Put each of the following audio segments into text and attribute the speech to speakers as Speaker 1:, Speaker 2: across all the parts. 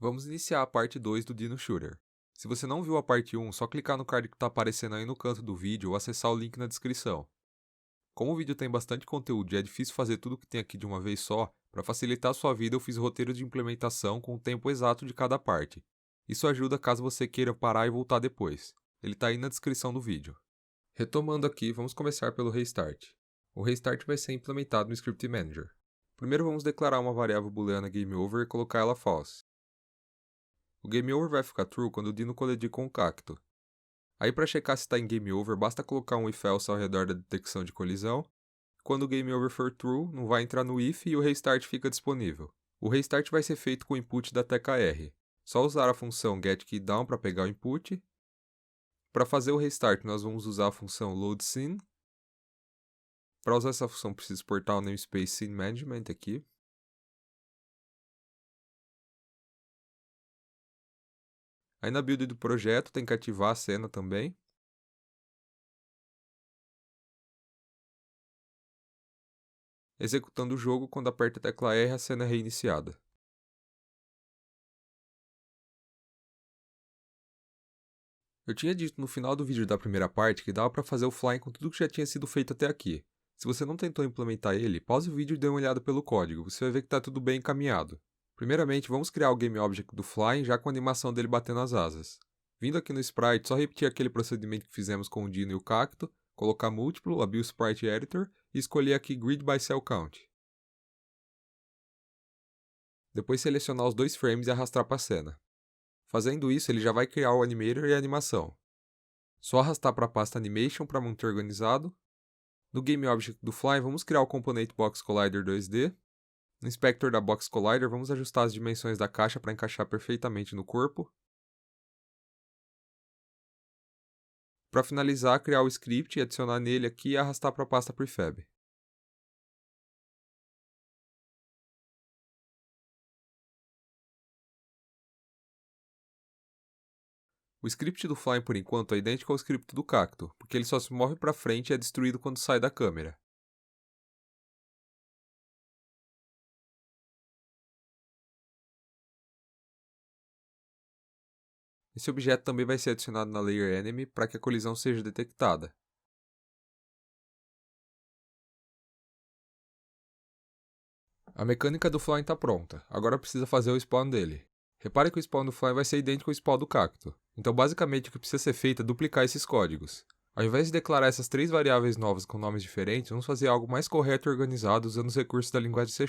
Speaker 1: Vamos iniciar a parte 2 do Dino Shooter. Se você não viu a parte 1, só clicar no card que está aparecendo aí no canto do vídeo ou acessar o link na descrição. Como o vídeo tem bastante conteúdo e é difícil fazer tudo o que tem aqui de uma vez só, para facilitar a sua vida eu fiz roteiros de implementação com o tempo exato de cada parte. Isso ajuda caso você queira parar e voltar depois. Ele está aí na descrição do vídeo. Retomando aqui, vamos começar pelo Restart. O Restart vai ser implementado no Script Manager. Primeiro vamos declarar uma variável booleana GameOver e colocar ela false. O GameOver vai ficar true quando o Dino colidir com o cacto. Aí para checar se está em GameOver, basta colocar um if-else ao redor da detecção de colisão. Quando o GameOver for true, não vai entrar no if e o restart fica disponível. O restart vai ser feito com o input da tecla R. Só usar a função getKeyDown para pegar o input. Para fazer o restart, nós vamos usar a função loadScene. Para usar essa função, preciso exportar o namespace SceneManagement aqui. Aí na build do projeto tem que ativar a cena também. Executando o jogo, quando aperta a tecla R, a cena é reiniciada. Eu tinha dito no final do vídeo da primeira parte que dava para fazer o flying com tudo que já tinha sido feito até aqui. Se você não tentou implementar ele, pause o vídeo e dê uma olhada pelo código, você vai ver que está tudo bem encaminhado. Primeiramente, vamos criar o GameObject do flying já com a animação dele batendo as asas. Vindo aqui no Sprite, só repetir aquele procedimento que fizemos com o Dino e o Cacto, colocar Múltiplo, abrir o Sprite Editor e escolher aqui Grid by Cell Count. Depois selecionar os dois frames e arrastar para a cena. Fazendo isso, ele já vai criar o animator e a animação. Só arrastar para a pasta Animation para manter organizado. No GameObject do Fly, vamos criar o componente Box Collider 2D. No Inspector da Box Collider, vamos ajustar as dimensões da caixa para encaixar perfeitamente no corpo. Para finalizar, criar o script e adicionar nele aqui e arrastar para a pasta Prefab. O script do Fly, por enquanto, é idêntico ao script do Cacto, porque ele só se move para frente e é destruído quando sai da câmera. Esse objeto também vai ser adicionado na Layer Enemy para que a colisão seja detectada. A mecânica do Fly está pronta, agora precisa fazer o spawn dele. Repare que o spawn do Fly vai ser idêntico ao spawn do Cacto, então basicamente o que precisa ser feito é duplicar esses códigos. Ao invés de declarar essas três variáveis novas com nomes diferentes, vamos fazer algo mais correto e organizado usando os recursos da linguagem C#.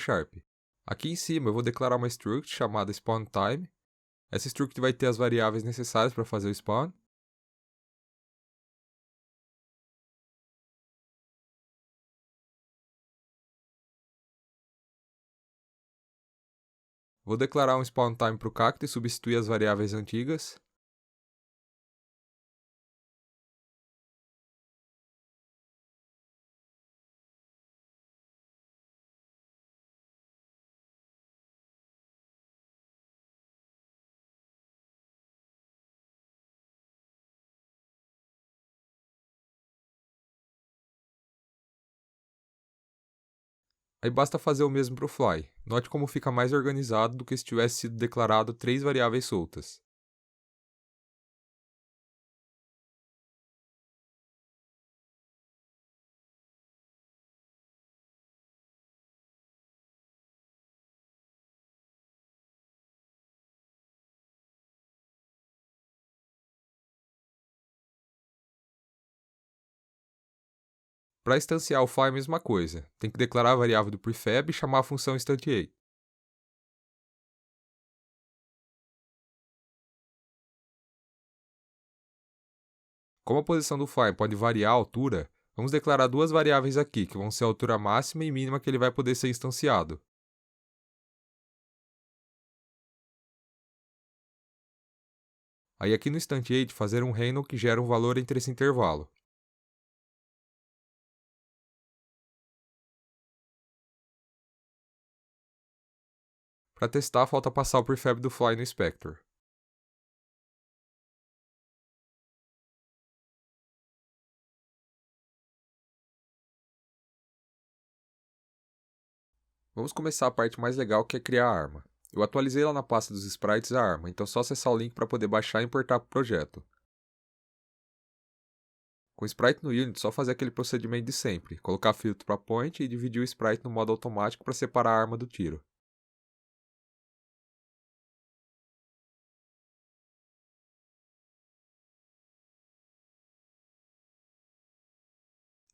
Speaker 1: Aqui em cima eu vou declarar uma struct chamada SpawnTime. Essa struct vai ter as variáveis necessárias para fazer o spawn. Vou declarar um SpawnTime para o Cacto e substituir as variáveis antigas. Aí basta fazer o mesmo para o Fly. Note como fica mais organizado do que se tivesse sido declarado três variáveis soltas. Para instanciar o Fly é a mesma coisa. Tem que declarar a variável do prefab e chamar a função instantiate. Como a posição do Fly pode variar a altura, vamos declarar duas variáveis aqui, que vão ser a altura máxima e mínima que ele vai poder ser instanciado. Aí aqui no instantiate, fazer um handle que gera um valor entre esse intervalo. Para testar, falta passar o prefab do Fly no Inspector. Vamos começar a parte mais legal, que é criar a arma. Eu atualizei lá na pasta dos sprites a arma, então é só acessar o link para poder baixar e importar para o projeto. Com o sprite no Unity, só fazer aquele procedimento de sempre, colocar filtro para point e dividir o sprite no modo automático para separar a arma do tiro.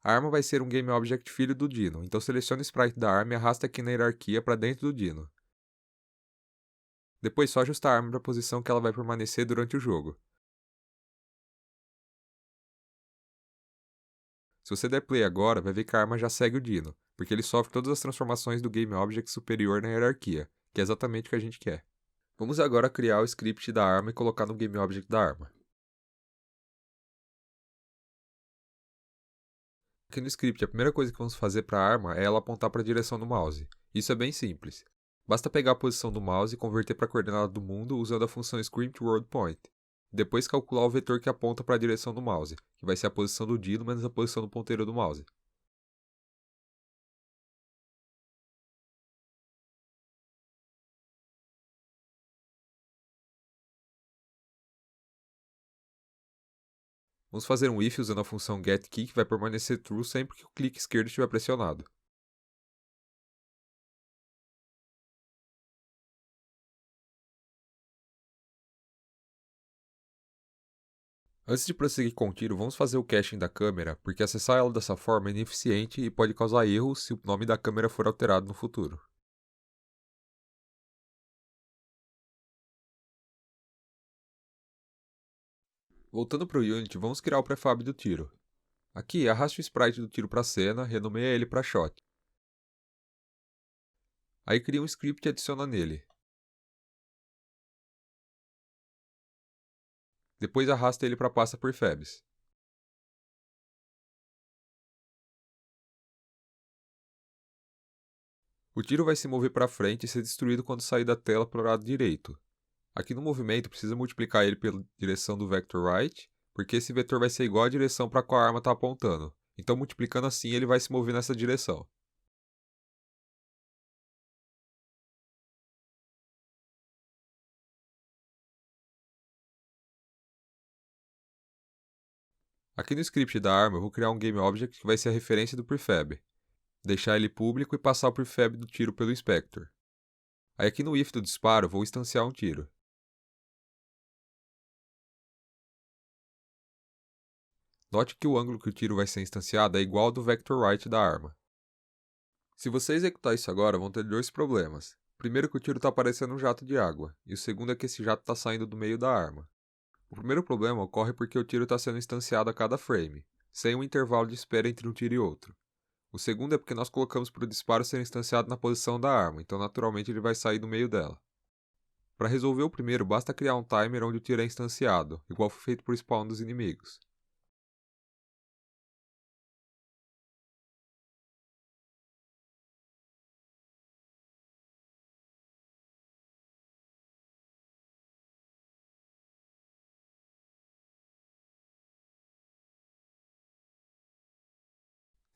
Speaker 1: A arma vai ser um GameObject filho do Dino, então selecione o sprite da arma e arrasta aqui na hierarquia para dentro do Dino. Depois só ajustar a arma para a posição que ela vai permanecer durante o jogo. Se você der play agora, vai ver que a arma já segue o Dino, porque ele sofre todas as transformações do GameObject superior na hierarquia, que é exatamente o que a gente quer. Vamos agora criar o script da arma e colocar no GameObject da arma. Aqui no script, a primeira coisa que vamos fazer para a arma é ela apontar para a direção do mouse. Isso é bem simples. Basta pegar a posição do mouse e converter para a coordenada do mundo usando a função script_world_point. Depois calcular o vetor que aponta para a direção do mouse, que vai ser a posição do Dino menos a posição do ponteiro do mouse. Vamos fazer um if usando a função getKey que vai permanecer true sempre que o clique esquerdo estiver pressionado. Antes de prosseguir com o tiro, vamos fazer o caching da câmera, porque acessar ela dessa forma é ineficiente e pode causar erros se o nome da câmera for alterado no futuro. Voltando para o Unity, vamos criar o prefab do tiro. Aqui, arraste o sprite do tiro para a cena, renomeia ele para shot. Aí cria um script e adiciona nele. Depois arrasta ele para a pasta prefabs. O tiro vai se mover para frente e ser destruído quando sair da tela para o lado direito. Aqui no movimento precisa multiplicar ele pela direção do vector right, porque esse vetor vai ser igual à direção para a qual a arma está apontando. Então multiplicando assim ele vai se mover nessa direção. Aqui no script da arma eu vou criar um GameObject que vai ser a referência do prefab. Deixar ele público e passar o prefab do tiro pelo inspector. Aí aqui no if do disparo vou instanciar um tiro. Note que o ângulo que o tiro vai ser instanciado é igual ao do vector right da arma. Se você executar isso agora, vão ter dois problemas. Primeiro que o tiro está parecendo um jato de água, e o segundo é que esse jato está saindo do meio da arma. O primeiro problema ocorre porque o tiro está sendo instanciado a cada frame, sem um intervalo de espera entre um tiro e outro. O segundo é porque nós colocamos para o disparo ser instanciado na posição da arma, então naturalmente ele vai sair do meio dela. Para resolver o primeiro, basta criar um timer onde o tiro é instanciado, igual foi feito por spawn dos inimigos.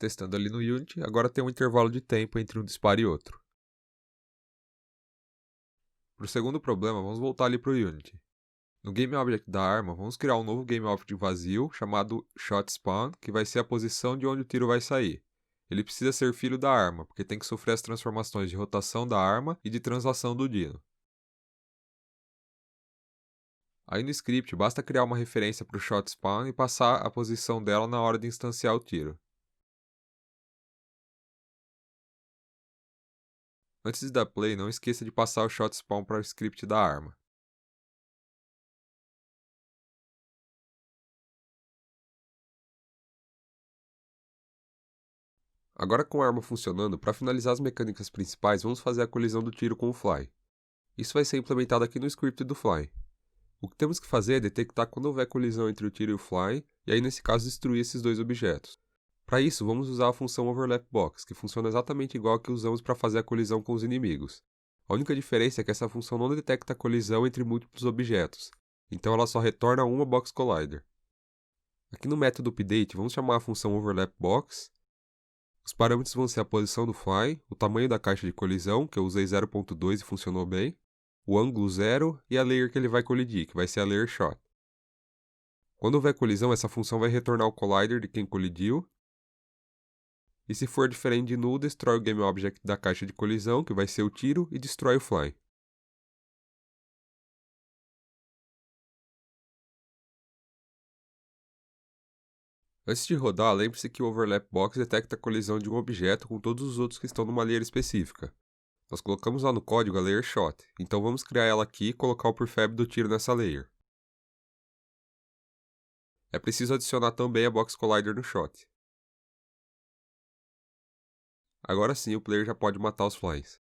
Speaker 1: Testando ali no Unity, agora tem um intervalo de tempo entre um disparo e outro. Para o segundo problema, vamos voltar ali para o Unity. No GameObject da arma, vamos criar um novo GameObject vazio chamado ShotSpawn, que vai ser a posição de onde o tiro vai sair. Ele precisa ser filho da arma, porque tem que sofrer as transformações de rotação da arma e de translação do Dino. Aí no script, basta criar uma referência para o ShotSpawn e passar a posição dela na hora de instanciar o tiro. Antes de dar play, não esqueça de passar o ShotSpawn para o script da arma. Agora com a arma funcionando, para finalizar as mecânicas principais, vamos fazer a colisão do tiro com o Fly. Isso vai ser implementado aqui no script do Fly. O que temos que fazer é detectar quando houver colisão entre o tiro e o Fly, e aí nesse caso destruir esses dois objetos. Para isso, vamos usar a função OverlapBox, que funciona exatamente igual a que usamos para fazer a colisão com os inimigos. A única diferença é que essa função não detecta a colisão entre múltiplos objetos, então ela só retorna uma Box Collider. Aqui no método update, vamos chamar a função OverlapBox. Os parâmetros vão ser a posição do Fly, o tamanho da caixa de colisão, que eu usei 0.2 e funcionou bem, o ângulo 0 e a layer que ele vai colidir, que vai ser a layer shot. Quando houver colisão, essa função vai retornar o collider de quem colidiu. E se for diferente de null, destrói o GameObject da caixa de colisão, que vai ser o tiro, e destrói o fly. Antes de rodar, lembre-se que o Overlap Box detecta a colisão de um objeto com todos os outros que estão numa layer específica. Nós colocamos lá no código a layer shot, então vamos criar ela aqui e colocar o prefab do tiro nessa layer. É preciso adicionar também a Box Collider no shot. Agora sim, o player já pode matar os flies.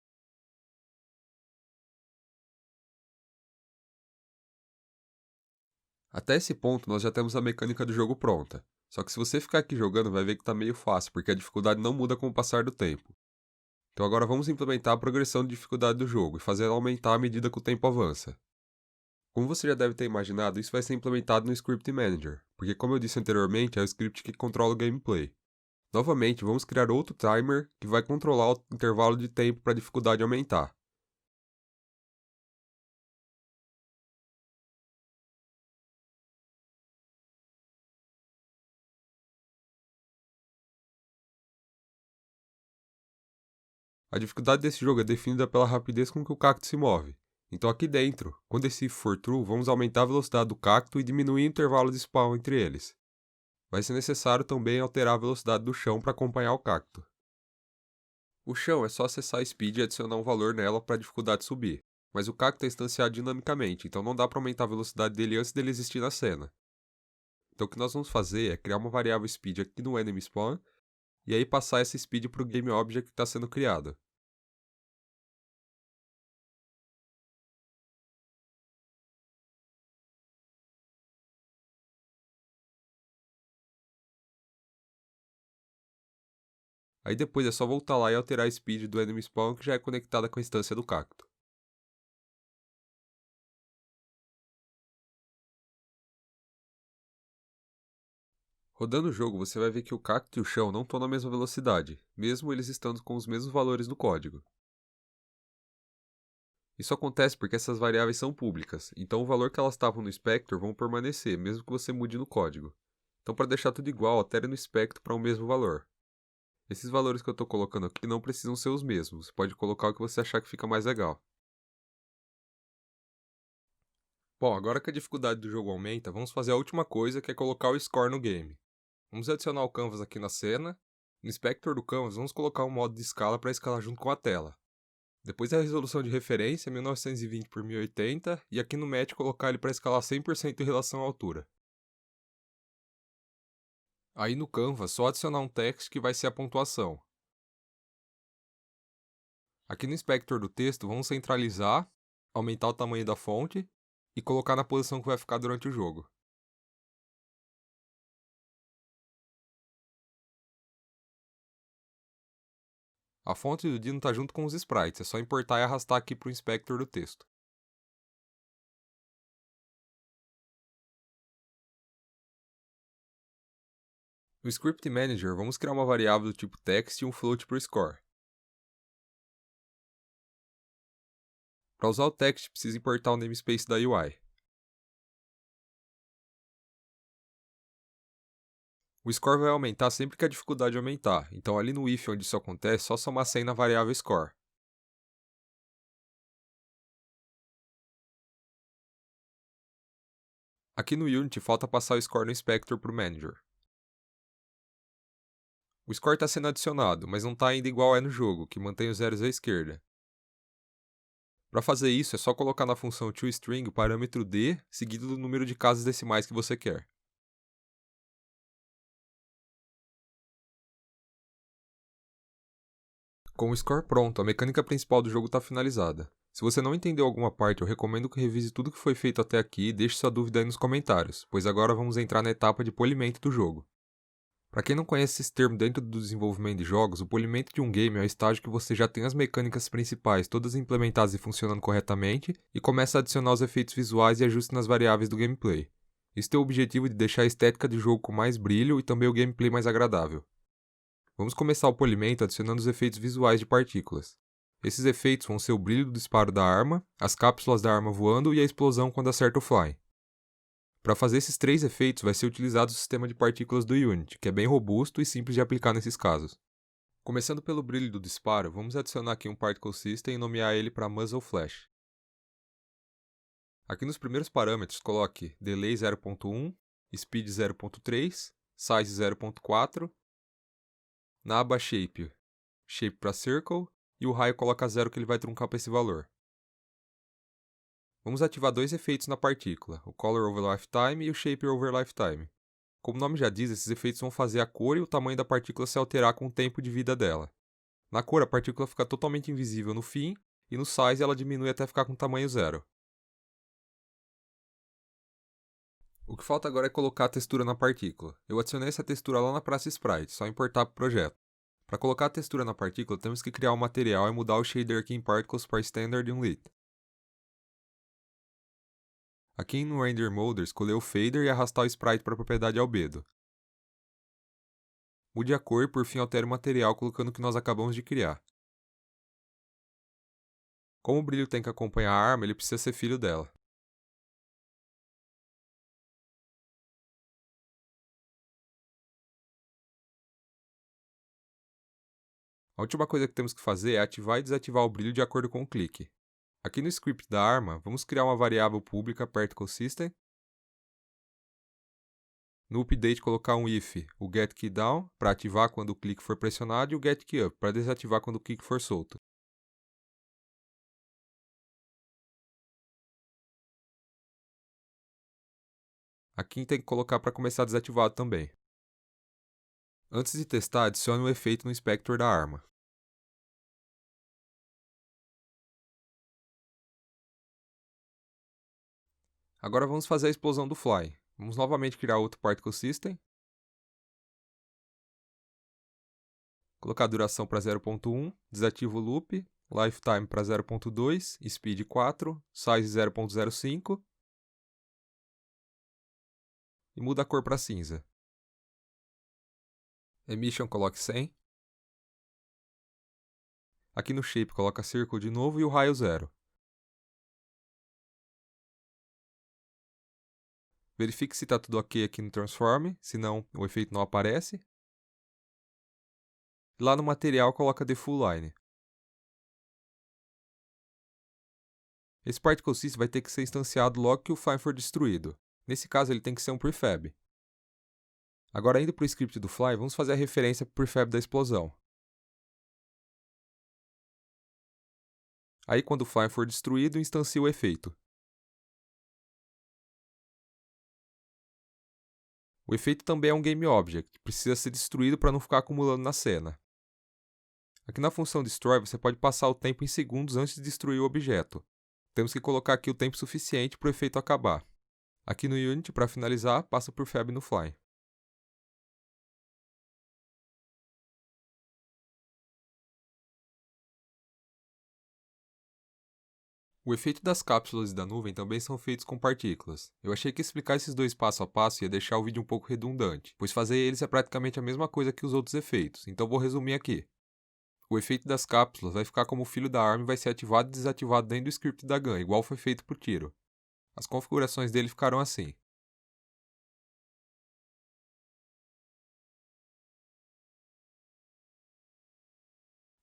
Speaker 1: Até esse ponto, nós já temos a mecânica do jogo pronta. Só que se você ficar aqui jogando, vai ver que tá meio fácil, porque a dificuldade não muda com o passar do tempo. Então agora vamos implementar a progressão de dificuldade do jogo e fazer ela aumentar à medida que o tempo avança. Como você já deve ter imaginado, isso vai ser implementado no Script Manager, porque como eu disse anteriormente, é o script que controla o gameplay. Novamente, vamos criar outro timer que vai controlar o intervalo de tempo para a dificuldade aumentar. A dificuldade desse jogo é definida pela rapidez com que o cacto se move. Então aqui dentro, quando esse if for true, vamos aumentar a velocidade do cacto e diminuir o intervalo de spawn entre eles. Vai ser necessário também alterar a velocidade do chão para acompanhar o cacto. O chão é só acessar a speed e adicionar um valor nela para a dificuldade subir, mas o cacto é instanciado dinamicamente, então não dá para aumentar a velocidade dele antes dele existir na cena. Então o que nós vamos fazer é criar uma variável speed aqui no enemy spawn, e aí passar essa speed para o GameObject que está sendo criado. Aí depois é só voltar lá e alterar a speed do enemy spawn que já é conectada com a instância do cacto. Rodando o jogo, você vai ver que o cacto e o chão não estão na mesma velocidade, mesmo eles estando com os mesmos valores no código. Isso acontece porque essas variáveis são públicas, então o valor que elas estavam no Inspector vão permanecer, mesmo que você mude no código. Então para deixar tudo igual, altere no Inspector para o mesmo valor. Esses valores que eu estou colocando aqui não precisam ser os mesmos, você pode colocar o que você achar que fica mais legal. Bom, agora que a dificuldade do jogo aumenta, vamos fazer a última coisa, que é colocar o score no game. Vamos adicionar o canvas aqui na cena. No inspector do canvas, vamos colocar um modo de escala para escalar junto com a tela. Depois a resolução de referência, 1920 por 1080, e aqui no match colocar ele para escalar 100% em relação à altura. Aí no canvas, só adicionar um text que vai ser a pontuação. Aqui no inspector do texto, vamos centralizar, aumentar o tamanho da fonte e colocar na posição que vai ficar durante o jogo. A fonte do Dino está junto com os sprites, é só importar e arrastar aqui para o inspector do texto. No Script Manager, vamos criar uma variável do tipo text e um float para o score. Para usar o text, precisa importar o namespace da UI. O score vai aumentar sempre que a dificuldade aumentar, então ali no if onde isso acontece, só somar 100 na variável score. Aqui no Unity, falta passar o score no inspector para o manager. O score está sendo adicionado, mas não está ainda igual é no jogo, que mantém os zeros à esquerda. Para fazer isso, é só colocar na função toString o parâmetro d seguido do número de casas decimais que você quer. Com o score pronto, a mecânica principal do jogo está finalizada. Se você não entendeu alguma parte, eu recomendo que revise tudo que foi feito até aqui e deixe sua dúvida aí nos comentários, pois agora vamos entrar na etapa de polimento do jogo. Para quem não conhece esse termo dentro do desenvolvimento de jogos, o polimento de um game é o estágio que você já tem as mecânicas principais todas implementadas e funcionando corretamente e começa a adicionar os efeitos visuais e ajustes nas variáveis do gameplay. Isso tem o objetivo de deixar a estética do jogo com mais brilho e também o gameplay mais agradável. Vamos começar o polimento adicionando os efeitos visuais de partículas. Esses efeitos vão ser o brilho do disparo da arma, as cápsulas da arma voando e a explosão quando acerta o Fly. Para fazer esses 3 efeitos vai ser utilizado o sistema de partículas do Unity, que é bem robusto e simples de aplicar nesses casos. Começando pelo brilho do disparo, vamos adicionar aqui um Particle System e nomear ele para Muzzle Flash. Aqui nos primeiros parâmetros coloque Delay 0.1, Speed 0.3, Size 0.4, na aba Shape, Shape para Circle, e o raio coloca 0 que ele vai truncar para esse valor. Vamos ativar 2 efeitos na partícula, o Color Over Lifetime e o Shape Over Lifetime. Como o nome já diz, esses efeitos vão fazer a cor e o tamanho da partícula se alterar com o tempo de vida dela. Na cor, a partícula fica totalmente invisível no fim, e no Size ela diminui até ficar com tamanho 0. O que falta agora é colocar a textura na partícula. Eu adicionei essa textura lá na praça Sprite, só importar para o projeto. Para colocar a textura na partícula, temos que criar um material e mudar o shader aqui em Particles para Standard Unlit. Aqui no Render Molder, escolher o Fader e arrastar o Sprite para a propriedade albedo. Mude a cor e por fim altere o material colocando o que nós acabamos de criar. Como o brilho tem que acompanhar a arma, ele precisa ser filho dela. A última coisa que temos que fazer é ativar e desativar o brilho de acordo com o clique. Aqui no script da arma, vamos criar uma variável pública Particle System. No update colocar um if, o getKeyDown, para ativar quando o clique for pressionado, e o getKeyUp, para desativar quando o clique for solto. Aqui tem que colocar para começar desativado também. Antes de testar, adicione um efeito no inspector da arma. Agora vamos fazer a explosão do Fly. Vamos novamente criar outro Particle System. Colocar a duração para 0.1, desativo o loop, Lifetime para 0.2, Speed 4, Size 0.05 e muda a cor para cinza. Emission coloque 100. Aqui no Shape coloca Circle de novo e o raio 0. Verifique se está tudo ok aqui no Transform, senão o efeito não aparece. Lá no material coloca The Full Line. Esse Particle System vai ter que ser instanciado logo que o Fly for destruído. Nesse caso ele tem que ser um prefab. Agora indo para o script do Fly, vamos fazer a referência para o prefab da explosão. Aí quando o Fly for destruído, instancie o efeito. O efeito também é um Game Object, que precisa ser destruído para não ficar acumulando na cena. Aqui na função Destroy, você pode passar o tempo em segundos antes de destruir o objeto. Temos que colocar aqui o tempo suficiente para o efeito acabar. Aqui no Unity, para finalizar, passa por Fab no Fly. O efeito das cápsulas e da nuvem também são feitos com partículas. Eu achei que explicar esses dois passo a passo ia deixar o vídeo um pouco redundante, pois fazer eles é praticamente a mesma coisa que os outros efeitos, então vou resumir aqui. O efeito das cápsulas vai ficar como o filho da arma e vai ser ativado e desativado dentro do script da gun, igual foi feito pro tiro. As configurações dele ficaram assim.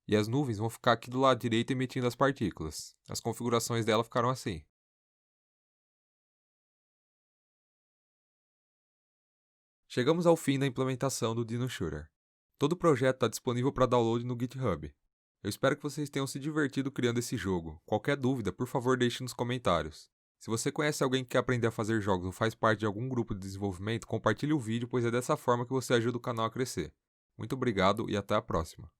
Speaker 1: E as nuvens vão ficar aqui do lado direito emitindo as partículas. As configurações dela ficaram assim. Chegamos ao fim da implementação do Dino Shooter. Todo o projeto está disponível para download no GitHub. Eu espero que vocês tenham se divertido criando esse jogo. Qualquer dúvida, por favor, deixe nos comentários. Se você conhece alguém que quer aprender a fazer jogos ou faz parte de algum grupo de desenvolvimento, compartilhe o vídeo, pois é dessa forma que você ajuda o canal a crescer. Muito obrigado e até a próxima.